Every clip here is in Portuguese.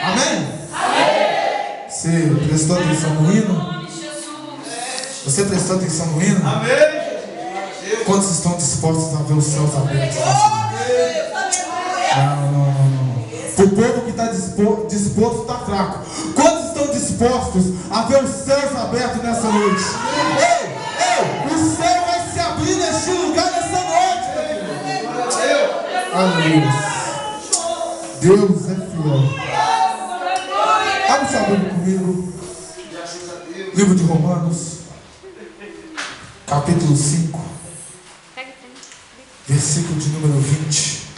Amém? Você prestou atenção no hino? Você prestou atenção no hino? Quantos estão dispostos a ver os céus abertos? Não. O povo que está disposto está fraco. Quantos estão dispostos a ver os céus abertos nessa noite? Ei, o céu vai se abrir neste lugar nessa noite. Aleluia. Deus é fiel. Abre sua Bíblia comigo. Livro de Romanos, capítulo 5, versículo de número 20.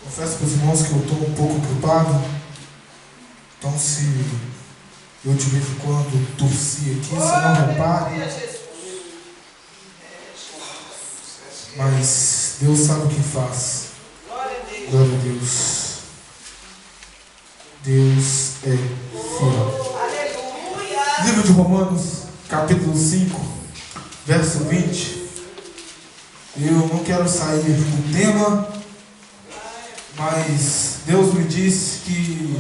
Confesso para os irmãos que eu estou um pouco gripado. Então, se eu de vez em quando tossir aqui, você não repare. Mas Deus sabe o que faz. Glória a Deus. Deus é fiel. Livro de Romanos, capítulo 5, verso 20. Eu não quero sair do tema, mas Deus me disse que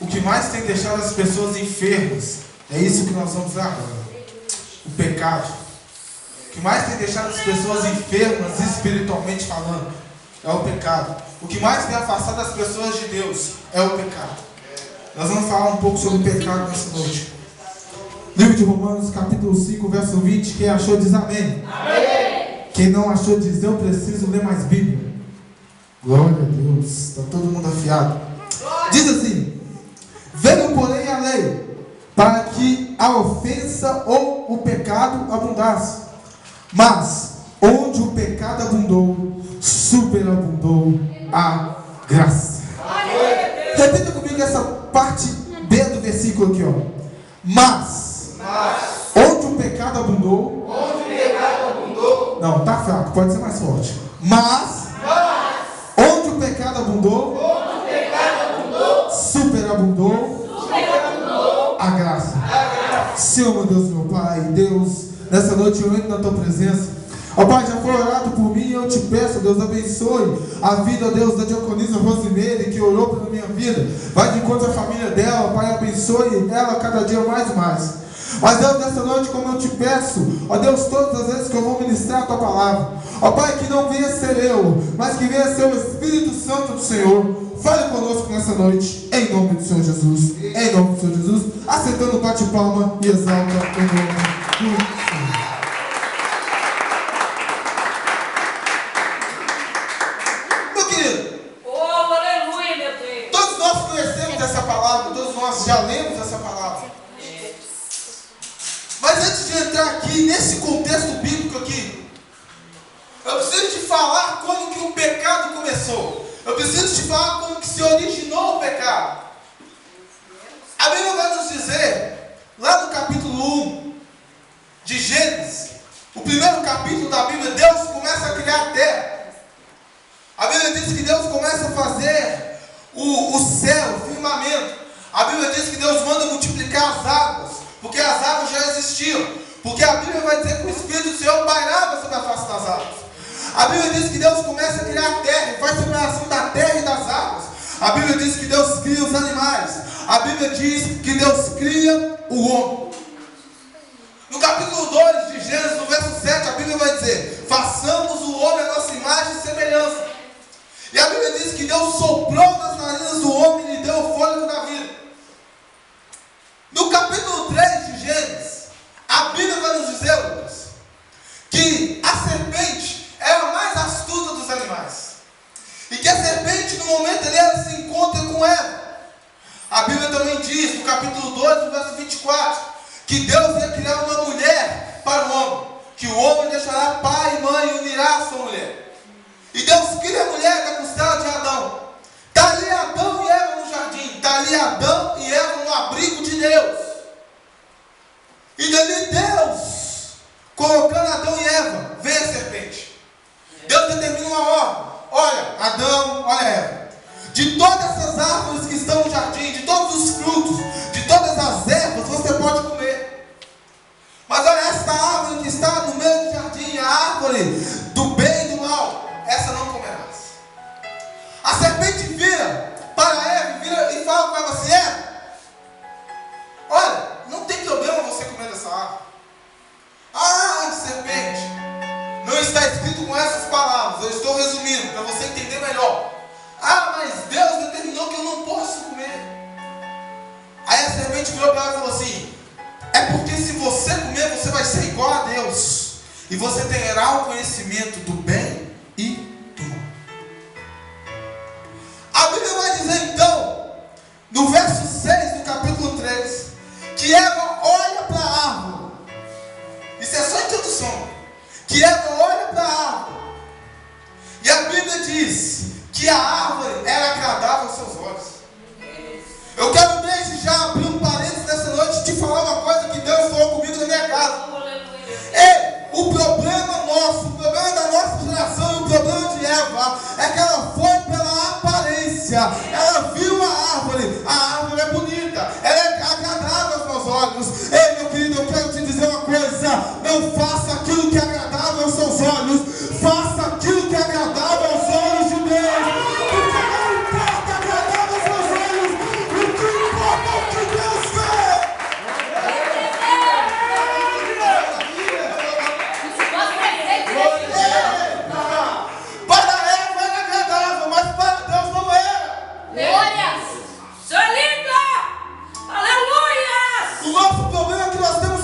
o que mais tem deixado as pessoas enfermas é isso que nós vamos ver agora: o pecado. O que mais tem deixado as pessoas enfermas espiritualmente falando é o pecado. O que mais tem afastado as pessoas de Deus é o pecado. Nós vamos falar um pouco sobre o pecado nessa noite. Livro de Romanos, capítulo 5, verso 20. Quem achou diz amém. Amém. Quem não achou diz eu preciso ler mais Bíblia. Glória a Deus. Está todo mundo afiado. Diz assim: veio porém a lei para que a ofensa ou o pecado abundasse. Mas onde o pecado abundou, superabundou a graça. Repita comigo essa parte B do versículo aqui, ó. Mas onde o pecado abundou, não, tá fraco, pode ser mais forte. Mas onde o pecado abundou, superabundou a graça. Senhor, meu Deus, meu Pai, Deus, nessa noite eu entro na tua presença. Ó Pai, já foi orado por mim, eu te peço, Deus, abençoe a vida, Deus, da diaconisa Rosimeire, que orou pela minha vida. Vai de encontro à família dela, Pai, abençoe ela cada dia mais e mais. Mas Deus, nessa noite, como eu te peço, ó Deus, todas as vezes que eu vou ministrar a tua palavra, ó Pai, que não venha ser eu, mas que venha ser o Espírito Santo do Senhor. Fale conosco nessa noite, em nome do Senhor Jesus. Em nome do Senhor Jesus. Aceitando, bate palma e exalta o nome do Senhor. Já lemos essa palavra. Mas antes de entrar aqui nesse contexto bíblico aqui, eu preciso te falar como que o pecado começou. Eu preciso te falar como que se originou o pecado. A Bíblia vai nos dizer, lá no capítulo 1 de Gênesis, o primeiro capítulo da Bíblia, Deus começa a criar a terra. A Bíblia diz que Deus começa a fazer o céu, o firmamento. A Bíblia diz que Deus manda multiplicar as águas, porque as águas já existiam. Porque a Bíblia vai dizer que o Espírito do Senhor pairava sobre a face das águas. A Bíblia diz que Deus começa a criar a terra, faz separação da terra e das águas. A Bíblia diz que Deus cria os animais. A Bíblia diz que Deus cria o homem. No capítulo 2 de Gênesis, no verso 7, a Bíblia vai dizer: façamos o homem a nossa imagem e semelhança. E a Bíblia diz que Deus soprou nas narinas do homem e lhe deu o fôlego da vida. No capítulo 3 de Gênesis, a Bíblia vai nos dizer, Lucas, que a serpente é a mais astuta dos animais. E que a serpente, no momento ali, ela se encontra com Eva. A Bíblia também diz, no capítulo 2, no verso 24, que Deus ia criar uma mulher para o homem. Que o homem deixará pai e mãe e unirá a sua mulher. E Deus cria a mulher da costela de Adão. Está ali Adão e Eva no jardim. Está ali Adão e Eva no abrigo de Deus. E dali Deus, colocando Adão e Eva, vem a serpente. Deus determina uma ordem. Olha, Adão, olha Eva. De todas essas árvores que estão no jardim, de todos os frutos, de todas as ervas, você pode comer. Mas olha, esta árvore que está no meio do jardim, a árvore do bem e do mal, essa não comerás. A serpente vira para Eva, vira e fala com ela assim: Eva, olha, não tem problema você comer dessa árvore. Ah, serpente, não está escrito com essas palavras, eu estou resumindo para você entender melhor. Ah, mas Deus determinou que eu não posso comer. Aí a serpente virou para ela e falou assim: é porque se você comer, você vai ser igual a Deus, e você terá o conhecimento do bem e do mal. A Bíblia vai dizer então, no verso 6 do capítulo 3, que Eva olha para a árvore. Isso é só introdução. Que Eva olha para a árvore, e a Bíblia diz que a árvore era agradável aos seus olhos. Eu quero desde já abrir um parênteses nessa noite e te falar uma coisa que Deus falou comigo na minha casa. Ei, o problema nosso, o problema da nossa geração e o problema de Eva é que ela foi pela aparência. Ela viu a árvore é bonita, ela é agradável aos meus olhos. Ei, meu querido, eu quero te dizer uma coisa: não faça aquilo que é agradável aos seus olhos, faça aquilo que é agradável aos olhos de Deus. Porque não importa agradável aos seus olhos, o que importa é o que Deus vê. Para Eva era agradável, mas para Deus não era. Glórias! Sou linda! Aleluia! O nosso problema é que nós temos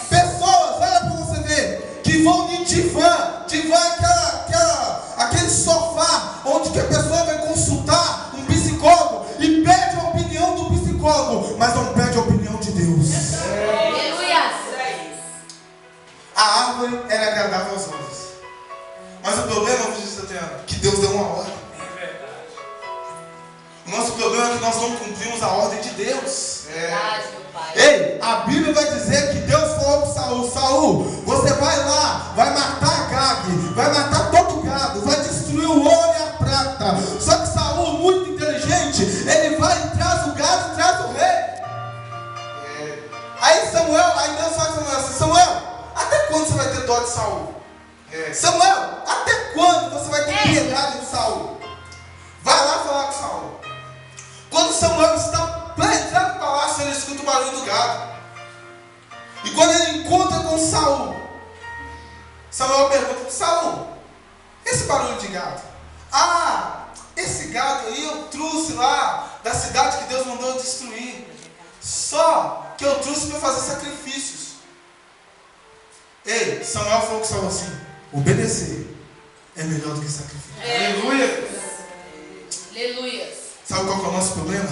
pessoas, olha para você ver, que vão de divã. Divã é aquele sofá onde que a pessoa vai consultar um psicólogo e pede a opinião do psicólogo, mas não pede a opinião de Deus. Aleluia! A árvore era agradável aos olhos, mas o problema, é que Deus deu uma ordem. O nosso problema é que nós não cumprimos a ordem de Deus. Verdade, meu pai. Ei, a Bíblia vai dizer que Deus falou para Saul: Saul, você vai lá, vai matar Agag, vai matar todo o gado, vai destruir o ouro e a prata. Só que Saul, muito inteligente, ele vai e traz o gado e traz o rei. Aí Deus fala com Samuel assim: Samuel, até quando você vai ter dó de Saul? Samuel, até quando você vai ter piedade de Saul? Vai lá falar com Saul. Quando Samuel está para entrar no palácio, ele escuta o barulho do gado. E quando ele encontra com Saul, Samuel pergunta: Saul, esse barulho de gado? Ah, esse gado aí eu trouxe lá da cidade que Deus mandou destruir. Só que eu trouxe para fazer sacrifícios. Ei, Samuel falou com Saul assim: obedecer é melhor do que sacrifício. Aleluia! Aleluia! Sabe qual que é o nosso problema?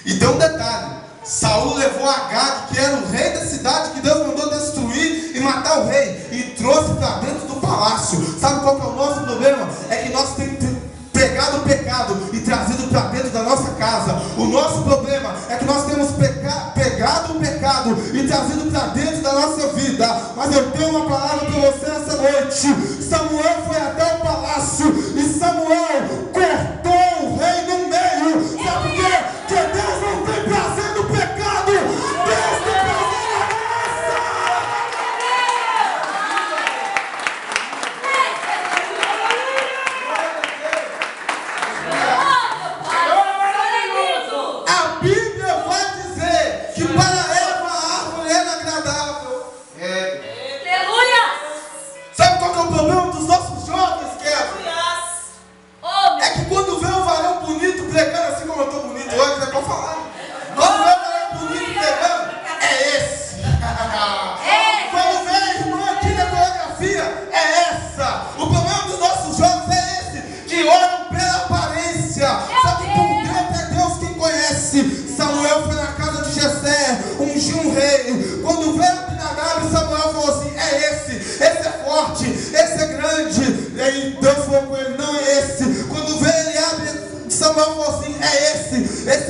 Então, um detalhe: Saul levou Agag, que era o rei da cidade que Deus mandou destruir e matar o rei, e trouxe para dentro do palácio. Sabe qual que é o nosso problema? É que nós temos pegado o pecado e trazido para dentro da nossa casa. O nosso problema é que nós temos pegado o pecado e trazido para dentro da nossa vida. Mas eu tenho uma palavra para você essa noite. Samuel foi até o palácio e Samuel cortou o rei no meio. Sabe por quê? Porque Deus não tem prazer no pecado, Deus tem prazer na graça. A Bíblia vai dizer que para Eva a árvore era agradável. Aleluia! Sabe qual que é o problema dos nossos jovens, Kevin? É que quando vê um varão bonito pregando assim como eu estou bonito hoje, é para falar. Quando vê um varão bonito pregando, é esse. Quando vê a irmã aqui na coreografia, é essa. O problema dos nossos jovens é esse, que olham pela aparência. Só que por dentro é Deus quem conhece. Samuel foi na casa de Jessé, ungiu um rei. Quando veio Abinadab, Samuel falou assim: é esse é forte, esse é grande. E aí Deus falou com ele: não é esse. Quando veio Eliabe, Samuel falou assim: é esse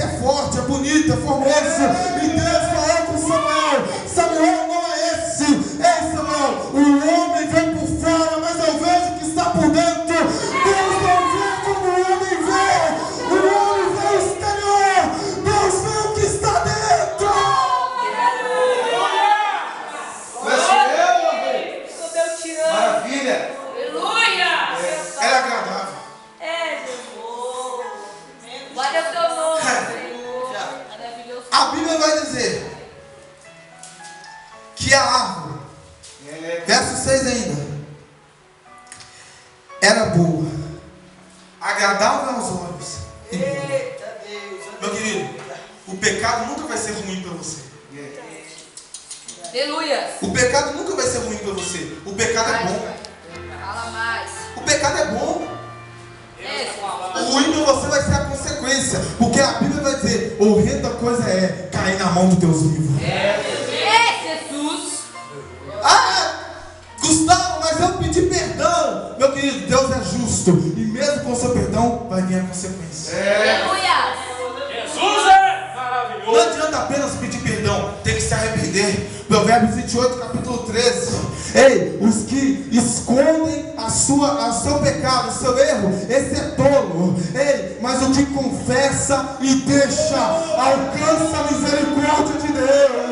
é forte, é bonito, é formoso. E Deus falou com Samuel: Samuel, não é esse. Ei, Samuel, o homem vem por fora, mas eu vejo o que está por dentro. Deus não vê como o homem vê. O homem vê o exterior, Deus vê o que está dentro. Maravilha! Aleluia! Era agradável. agradável aos olhos. Meu querido, o pecado nunca vai ser ruim para você. Aleluia. O pecado nunca vai ser ruim para você. O pecado é bom. Fala mais. O pecado é bom. É, O ruim para você vai ser a consequência. Porque a Bíblia vai dizer: horrenda coisa é cair na mão do Deus vivo. Jesus. Gustavo, mas eu pedi perdão. Meu querido, Deus é justo. E mesmo com o seu perdão, vai vir a consequência. Aleluia. Jesus é maravilhoso. Não adianta apenas pedir perdão, tem que se arrepender. Provérbios 28, capítulo 13. Ei, os que escondem o seu pecado, o seu erro, esse é tolo. Ei, mas o que confessa e deixa, alcança a misericórdia de Deus.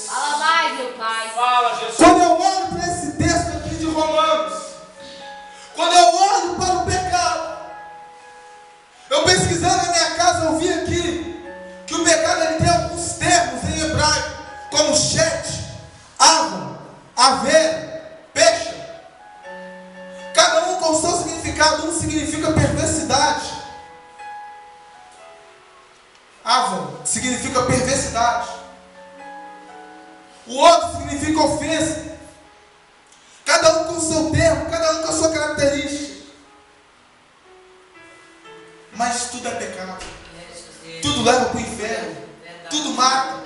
Fala mais, meu pai. Fala, Jesus. Quando eu olho para esse texto aqui de Romanos, quando eu olho para o pecado, eu pesquisando na minha casa, eu vi aqui que o pecado ele tem alguns termos em hebraico, como chet, avon, haver, pecha. Cada um com o seu significado. Um significa perversidade. Avon significa perversidade. O outro significa ofensa. Cada um com o seu termo, cada um com a sua característica. Mas tudo é pecado. Tudo leva para o inferno. Tudo mata.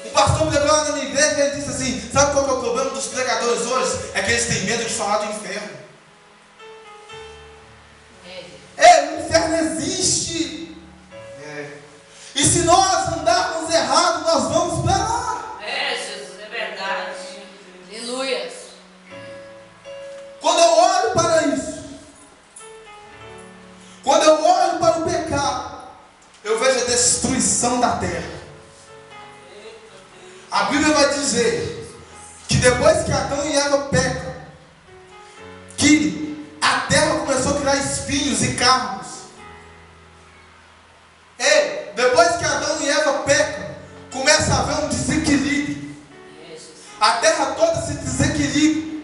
O pastor pregou lá na minha igreja e ele disse assim: sabe qual que é o problema dos pregadores hoje? É que eles têm medo de falar do inferno. O inferno existe. E se nós andarmos errado, nós vamos para lá. Jesus, é verdade. Aleluia. Quando eu olho para isso, quando eu olho para o pecado, eu vejo a destruição da terra. A Bíblia vai dizer que depois que Adão e Eva pecam, que a terra começou a criar espinhos e carros. Depois que Adão e Eva pecam, começa a haver um desequilíbrio. A terra toda se desequilibra.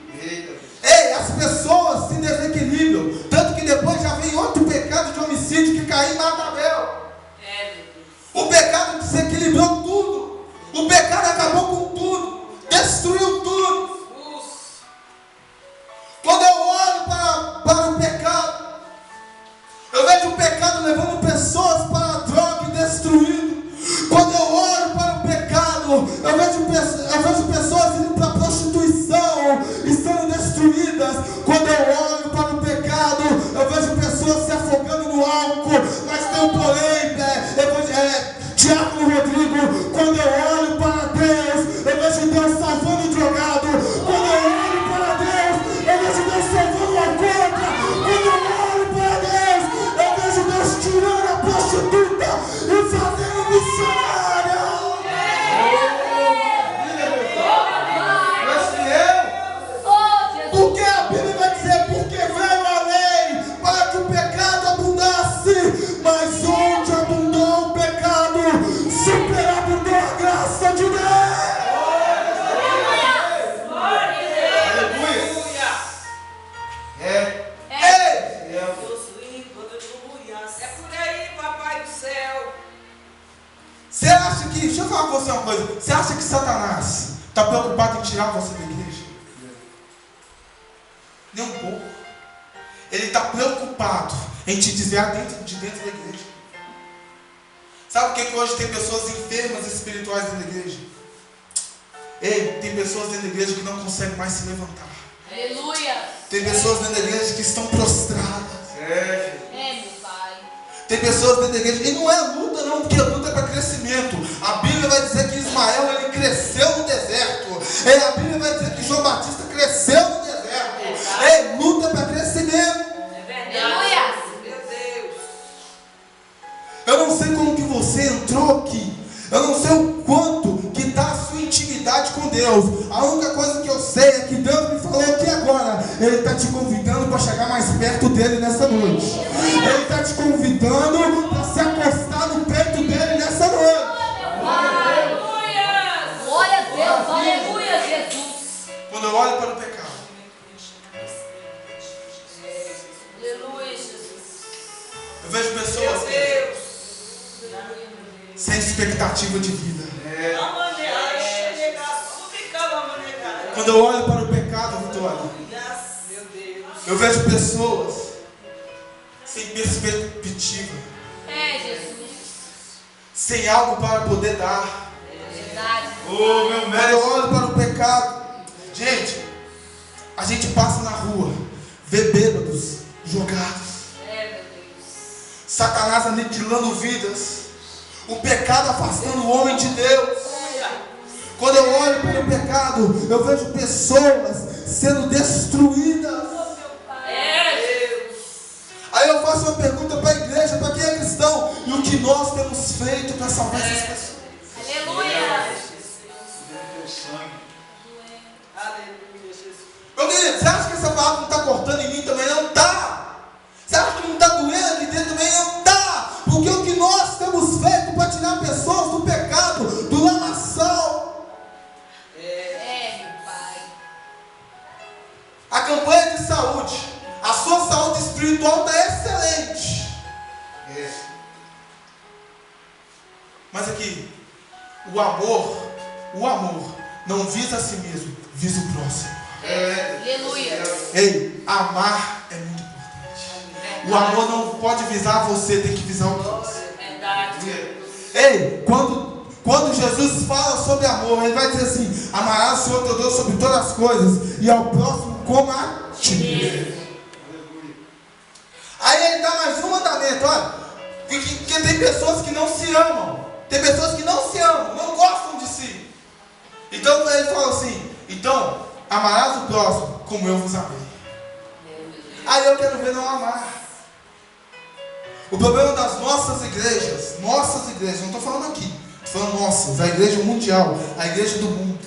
As pessoas se desequilibram. Tanto que depois já vem outro pecado de homicídio, que Caim mata Abel. O pecado desequilibrou tudo. O pecado acabou com tudo. Destruiu tudo. Quando eu olho para o pecado, eu vejo o pecado levando pessoas para a droga e destruindo. Quando eu olho para o pecado, eu vejo pessoas indo para a prostituição e sendo destruídas. Quando eu olho para o pecado, eu vejo pessoas se afogando no álcool. Mas tem um porém, Diácono Rodrigo, quando eu olho para Deus, eu vejo Deus salvando o drogado. Quando eu olho para Deus, eu vejo Deus salvando a conta. Quando eu olho para Deus, eu vejo Deus tirando a prostituta e fazendo missionária. Porque a Bíblia vai dizer: porque veio a lei para que o pecado abundasse, mas onde abundou o pecado, superabundou a graça de Deus. Você acha que, deixa eu falar com você uma coisa, você acha que Satanás está preocupado em tirar você da igreja? Nem um pouco. Ele está preocupado em te desviar de dentro da igreja. Sabe por que hoje tem pessoas enfermas espirituais dentro da igreja? Tem pessoas dentro da igreja que não conseguem mais se levantar. Aleluia. Tem pessoas dentro da igreja que estão prostradas. Meu pai. Tem pessoas dentro da igreja, e não é luta não, porque a luta é para crescimento. A Bíblia vai dizer que Ismael, ele cresceu no deserto. A Bíblia vai dizer que João Batista cresceu no deserto. Luta é para crescimento. Aleluia. Meu Deus. Eu não sei como que você entrou aqui. Eu não sei o quanto que está a sua intimidade com Deus. A única coisa que eu sei é que Deus me falou aqui agora. Ele está te convidando para chegar mais perto dele nessa noite. Ele está te convidando para se acostar no peito dele nessa noite. sem expectativa de vida. Quando eu olho para o pecado, Vitória, eu vejo pessoas sem perspectiva, Jesus. sem algo para poder dar. Verdade. Oh, meu mestre. Quando eu olho para o pecado, gente, a gente passa na rua, vê bêbados jogados, Meu Deus. Satanás aniquilando vidas, o pecado afastando o homem de Deus. Quando eu olho para o pecado, eu vejo pessoas sendo destruídas. Aí eu faço uma pergunta para a igreja, para quem é cristão, e o que nós temos feito para salvar essas pessoas? Aleluia. Meu querido, você acha que essa palavra não está cortando em mim também? Não está. Você acha que não está doendo aqui dentro também? Não está. Porque o que nós temos feito para tirar pessoas do pecado, do lamaçal. Meu Pai. A campanha de saúde, a sua saúde espiritual está excelente. Mas aqui, o amor não visa a si mesmo, visa o próximo. Aleluia. Ei, amar é muito importante. O amor não pode visar você, tem que visar o próximo. Ei, quando Jesus fala sobre amor, ele vai dizer assim: amarás o Senhor teu Deus sobre todas as coisas e ao próximo como a ti mesmo. Aí ele dá mais um mandamento, olha, porque tem pessoas que não se amam, tem pessoas que não se amam, não gostam de si. Então ele fala assim: então amarás o próximo como eu vos amei. Aí eu quero ver não amar. O problema das nossas igrejas, não estou falando aqui, estou falando nossas, a igreja mundial, a igreja do mundo.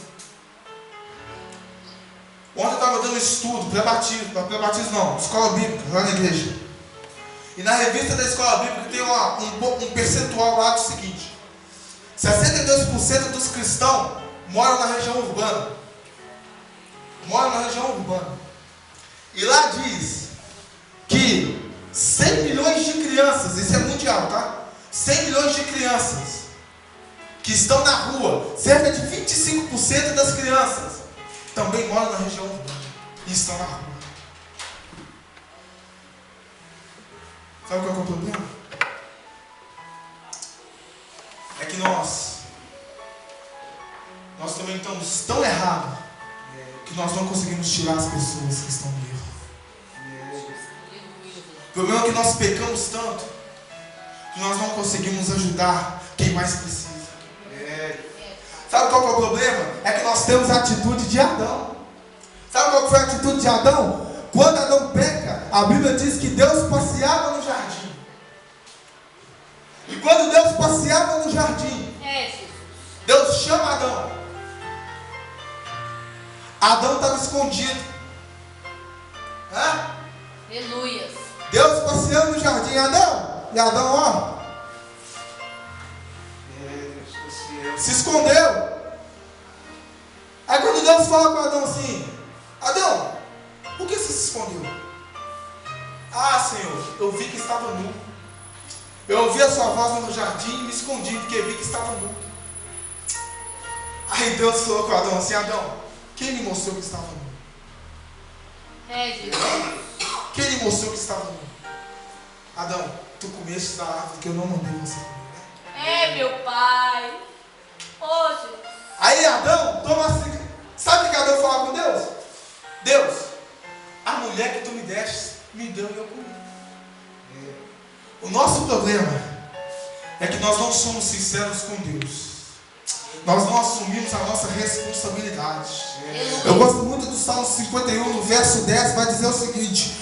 Ontem eu estava dando estudo, pré-batismo não, escola bíblica, lá na igreja. E na revista da escola bíblica tem um percentual lá do seguinte: 62% dos cristãos moram na região urbana. E lá diz que 100 milhões de crianças, isso é mundial, tá? 100 milhões de crianças que estão na rua, cerca de 25% das crianças também moram na região urbana e estão na rua. Sabe qual é o problema? É que nós também estamos tão errados que nós não conseguimos tirar as pessoas que estão no erro. O problema é que nós pecamos tanto que nós não conseguimos ajudar quem mais precisa. Sabe qual que é o problema? É que nós temos a atitude de Adão. Sabe qual foi a atitude de Adão? Quando Adão peca, a Bíblia diz que Deus passeava no jardim. E quando Deus passeava no jardim, Deus chama Adão. Adão estava escondido. Aleluia. Deus passeando no jardim, Adão. E Adão, ó, se escondeu. Aí quando Deus fala com Adão assim: Adão, por que você se escondeu? Ah, Senhor, eu vi que estava nu. Eu ouvi a sua voz no jardim e me escondi porque vi que estava nu. Aí Deus falou com Adão assim: Adão, quem me mostrou que estava nu? Quem lhe mostrou que estava nu? Adão, tu comeste da árvore que eu não mandei você comer. Meu Pai. Hoje. Aí Adão toma assim. Sabe o que Adão fala com Deus? Deus, a mulher que tu me deste, me deu e eu comi. O nosso problema é que nós não somos sinceros com Deus. Nós não assumimos a nossa responsabilidade. Eu gosto muito do Salmo 51, no verso 10, vai dizer o seguinte: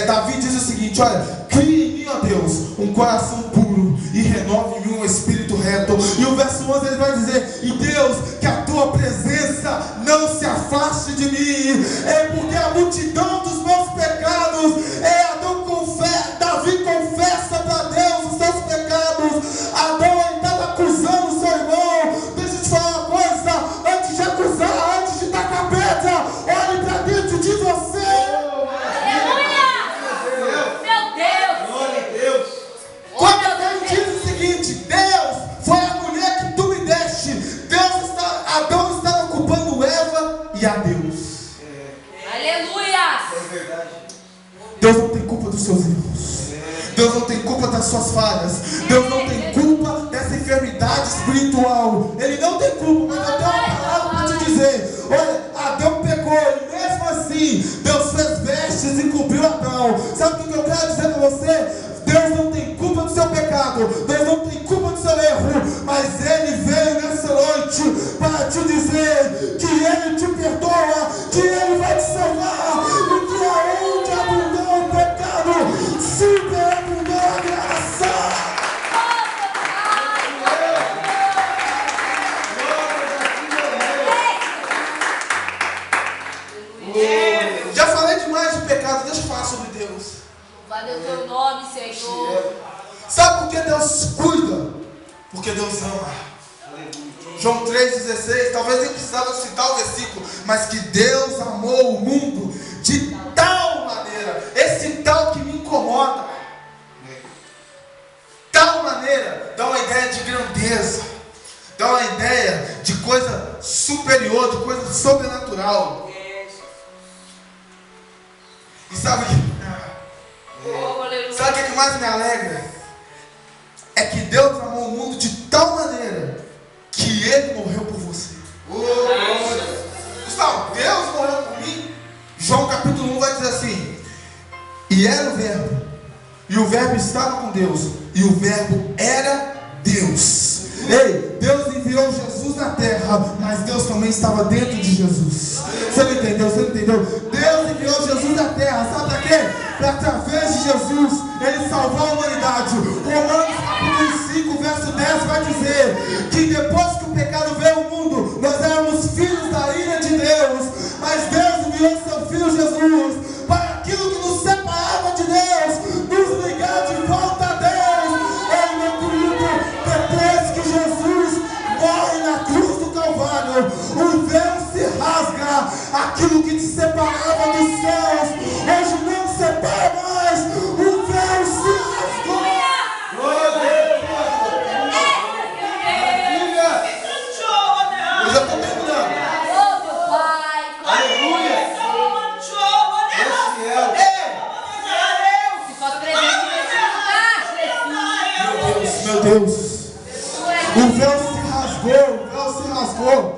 Davi diz o seguinte: olha, crie em mim, ó Deus, um coração puro e renove em mim um espírito reto. E o verso 11 ele vai dizer: e Deus, que a tua presença não se afaste de mim. É porque a multidão dos meus pecados, Davi confessa para Deus os seus pecados. Adão estava acusando o seu irmão. Deixa eu te falar uma coisa: antes de acusar, antes de tacar a pedra, olhe para dentro de você. Quando Deus diz o seguinte: Deus, culpa dos seus erros. Deus não tem culpa das suas falhas. Deus não tem culpa dessa enfermidade espiritual. Ele não tem culpa, mas eu tenho uma palavra para te dizer. Olha, Adão pecou e mesmo assim Deus fez vestes e cobriu Adão. Sabe o que eu quero dizer para você? Deus não tem culpa do seu pecado. Deus não tem culpa do seu erro. Mas Ele veio nessa noite para te dizer que Ele te perdoa, que Ele vai te salvar, e que aonde abundou o pecado, superabundou a graça. Já falei demais de pecado, deixa eu falar sobre Deus. Valeu o teu nome, Senhor. Sabe por que Deus cuida? Porque Deus ama. João 3,16, talvez nem precisava citar o versículo, mas que Deus amou o mundo de tal maneira, esse tal que me incomoda, tal maneira, dá uma ideia de grandeza, dá uma ideia de coisa superior, de coisa sobrenatural. E sabe o que mais me alegra? É que Deus amou o mundo de tal maneira que Ele morreu por você. Gustavo, Deus morreu por mim. João capítulo 1 vai dizer assim: e era o verbo, e o verbo estava com Deus, e o verbo era Deus. Ei, Deus enviou Jesus na terra, mas Deus também estava dentro de Jesus. Você não entendeu? Você não entendeu? Deus enviou Jesus na terra, sabe para quê? Para através de Jesus Ele salvar a humanidade. Romanos capítulo 5, verso 10 vai dizer que depois que o pecado veio ao mundo, nós éramos filhos da ira de Deus, mas Deus enviou seu Filho Jesus para aquilo que nos separava de Deus, nos ligar de volta a Deus. Ei, meu querido, depois que Jesus morre na cruz do Calvário, o véu se rasga, aquilo que te separava dos céus, hoje não separa mais, o véu se rasgou. Eu já estou terminando. Oh, meu Pai. Aleluia. Se faz presente nesse lugar, Jesus. Meu Deus. O véu se rasgou.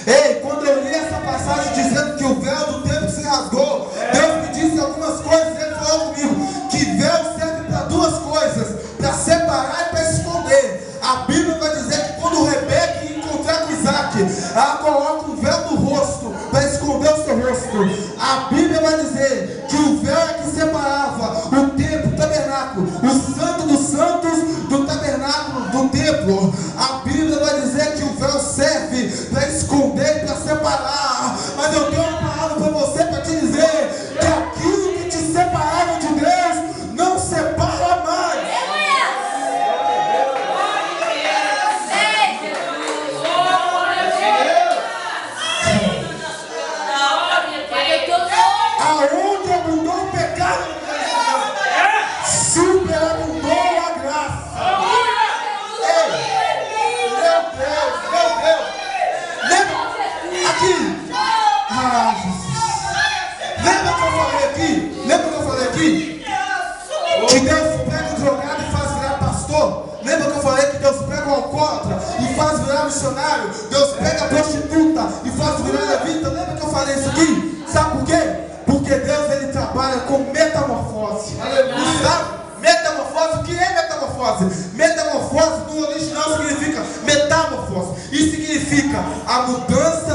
Ei, quando eu li essa passagem dizendo que o véu do templo se rasgou, Deus me disse algumas coisas. Ele falou comigo que véu serve para duas coisas: para separar e para esconder. A Bíblia vai dizer que quando Rebeca ia encontrar com Isaac, ela coloca um véu no rosto para esconder o seu rosto. A Bíblia vai dizer que o véu é que separava o templo, o tabernáculo, o santo dos santos do tabernáculo, do templo. A Bíblia vai dizer que o véu serve para esconder e para separar. Mas eu tenho uma palavra para você, para te dizer que aquilo que te separava de Deus não separa mais. Aonde abundou o pecado, superabundou a graça. Ei, meu Deus. Lembra aqui? Jesus. Lembra que eu falei aqui? Que Deus pega o drogado e faz virar pastor? Lembra que eu falei que Deus pega o alcoólatra e faz virar missionário? Deus pega a prostituta e faz virar levita? Lembra que eu falei isso aqui? Sabe por quê? Porque Deus, Ele trabalha com metamorfose. Sabe? Metamorfose, o que é metamorfose? Metamorfose no original significa metamorfose. Isso significa a mudança